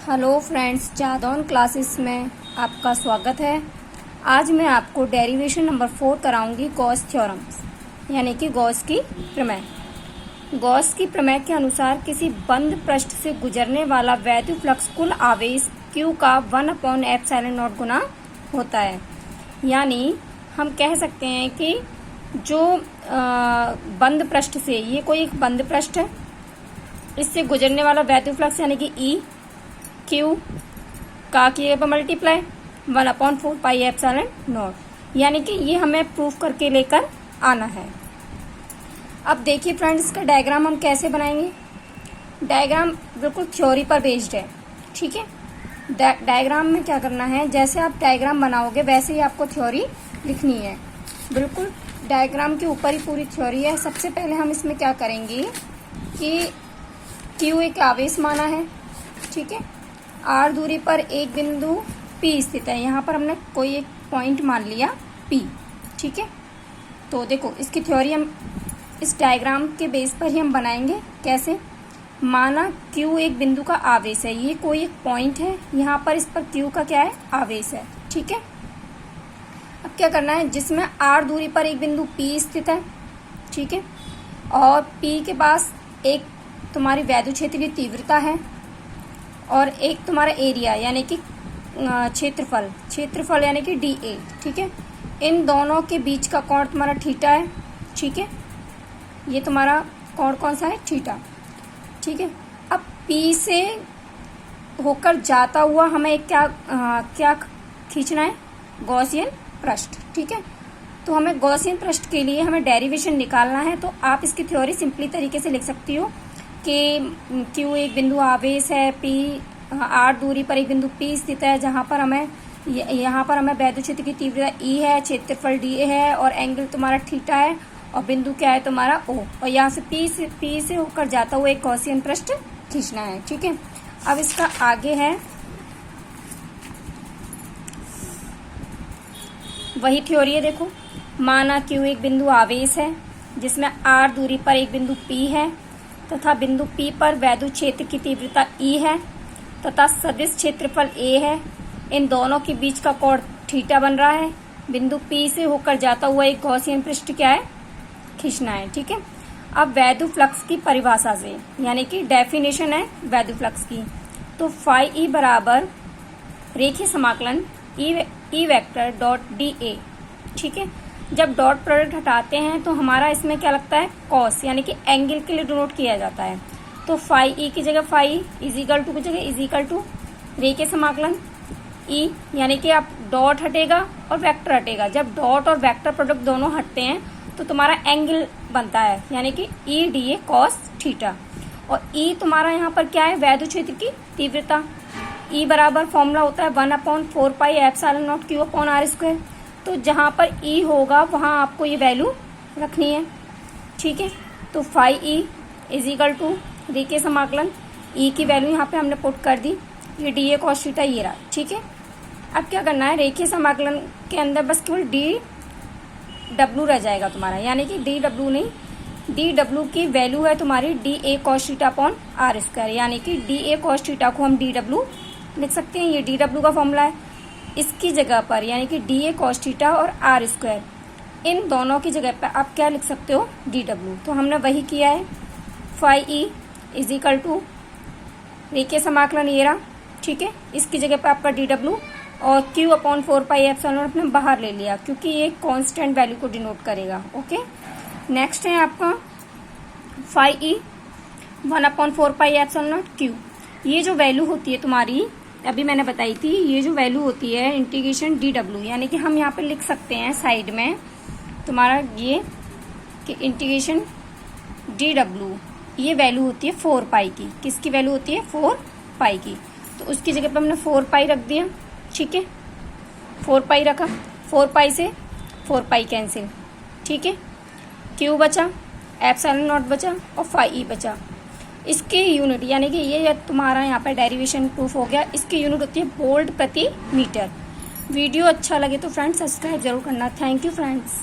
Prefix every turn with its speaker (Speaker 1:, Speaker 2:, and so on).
Speaker 1: Hello friends, Jadaun classes में आपका स्वागत है। आज मैं आपको डेरिवेशन नंबर 4 कराऊंगी गॉस थ्योरम्स यानी कि गॉस की प्रमेय। गॉस की प्रमेय के अनुसार किसी बंद पृष्ठ से गुजरने वाला वैद्युत फ्लक्स कुल आवेश Q का 1/ε0 गुना होता है। यानी हम कह सकते हैं कि जो बंद पृष्ठ से, ये कोई एक बंद पृष्ठ है, इससे गुजरने वाला वैद्युत फ्लक्स यानी कि E Q का किए पर मल्टीप्लाई 1/4πε0, यानी कि ये हमें प्रूफ करके लेकर आना है। अब देखिए फ्रेंड्स, इसका डायग्राम हम कैसे बनाएंगे। डायग्राम बिल्कुल थ्योरी पर बेस्ड है, ठीक है। डायग्राम में क्या करना है, जैसे आप डायग्राम बनाओगे वैसे ही आपको थ्योरी लिखनी है। बिल्कुल डायग्राम के ऊपर ही पूरी थ्योरी है। सबसे पहले हम इसमें क्या करेंगे कि Q एक आवेश माना है, ठीक है। R दूरी पर एक बिंदु P स्थित है। यहाँ पर हमने कोई एक पॉइंट मान लिया P, ठीक है। तो देखो, इसकी थ्योरी हम इस डायग्राम के बेस पर ही हम बनाएंगे। कैसे? माना Q एक बिंदु का आवेश है, ये कोई एक पॉइंट है, यहाँ पर इस पर Q का क्या है, आवेश है, ठीक है। अब क्या करना है, जिसमें R दूरी पर एक बिंदु P स्थित है, ठीक है, और P के पास एक तुम्हारी वैद्युत क्षेत्र की तीव्रता है और एक तुम्हारा एरिया यानी कि क्षेत्रफल यानी कि dA, ठीक है। इन दोनों के बीच का कोण तुम्हारा थीटा है, ठीक है। ये तुम्हारा कोण कौन सा है, थीटा, ठीक है। अब P से होकर जाता हुआ हमें एक क्या खींचना है, गॉसियन पृष्ठ, ठीक है। तो हमें गॉसियन पृष्ठ के लिए हमें डेरिवेशन निकालना है। तो आप इसकी थ्योरी सिंपली तरीके से लिख सकती हो कि Q एक बिंदु आवेश है, P R दूरी पर एक बिंदु P स्थित है, यहाँ पर हमें वैद्युत क्षेत्र की तीव्रता E है, क्षेत्रफल dA है और एंगल तुम्हारा थीटा है और बिंदु क्या है तुम्हारा O, और यहाँ से P से होकर जाता हुआ एक गॉसियन पृष्ठ खींचना है, ठीक है। अब इसका आगे है वही थ्योरी है। देखो, माना Q एक बिंदु आवेश है जिसमें R दूरी पर एक बिंदु P है तथा बिंदु P पर वैद्युत क्षेत्र की तीव्रता E है तथा सदिश क्षेत्रफल A है। इन दोनों के बीच का कोण थीटा बन रहा है। बिंदु P से होकर जाता हुआ एक गॉसियन पृष्ठ क्या है, खींचना है, ठीक है। अब वैद्युत फ्लक्स की परिभाषा से, यानी कि डेफिनेशन है वैद्युत फ्लक्स की, तो फाई E बराबर रेखीय समाकलन E वेक्टर डॉट dA, ठीक है। जब डॉट प्रोडक्ट हटाते हैं तो हमारा इसमें क्या लगता है, कॉस, यानी कि एंगल के लिए डिनोट किया जाता है। तो फाई E की जगह फाई इजिकल टू की जगह इजिकल टू रेखीय समाकलन E, यानी कि आप डॉट हटेगा और वेक्टर हटेगा। जब डॉट और वेक्टर प्रोडक्ट दोनों हटते हैं तो तुम्हारा एंगल बनता है, यानी कि E dA कॉस थीटा। और E तुम्हारा यहाँ पर क्या है, वैद्युत क्षेत्र की तीव्रता। E बराबर फॉर्मूला होता है 1/4πε0 Q/r²। तो जहाँ पर E होगा वहाँ आपको ये वैल्यू रखनी है, ठीक है। तो फाई E इजिकल टू रेखीय समाकलन E की वैल्यू यहाँ पे हमने पुट कर दी, ये dA cos थीटा ये रहा, ठीक है। अब क्या करना है, रेखीय समाकलन के अंदर बस केवल dW रह जाएगा तुम्हारा, यानी कि dW नहीं, dW की वैल्यू है तुम्हारी dA cos θ/r², यानी कि dA cos थीटा को हम dW लिख सकते हैं। ये dW का फॉर्मूला है। इसकी जगह पर यानी कि dA cos थीटा और r², इन दोनों की जगह पर आप क्या लिख सकते हो, dW। तो हमने वही किया है। फाई E इजिकल टू रेखीय समाकलन ये रहा, ठीक है। इसकी जगह पर आपका dW और Q/4πε0 अपने बाहर ले लिया क्योंकि ये कांस्टेंट वैल्यू को डिनोट करेगा, ओके। नेक्स्ट है आपका फाई E 1/4πε0 Q। ये जो वैल्यू होती है तुम्हारी, अभी मैंने बताई थी, ये जो वैल्यू होती है इंटीग्रेशन dW, यानी कि हम यहाँ पे लिख सकते हैं साइड में तुम्हारा ये कि इंटीग्रेशन dW, ये वैल्यू होती है 4π की। किसकी वैल्यू होती है, 4π की। तो उसकी जगह पर हमने 4π रख दिया, ठीक है। 4π रखा, 4π से 4π कैंसिल, ठीक है। Q बचा, ε0 बचा और फाई E बचा। इसके यूनिट यानी कि ये तुम्हारा यहाँ पर डेरिवेशन प्रूफ हो गया। इसकी यूनिट होती है वोल्ट प्रति मीटर। वीडियो अच्छा लगे तो फ्रेंड्स सब्सक्राइब जरूर करना। Thank you friends.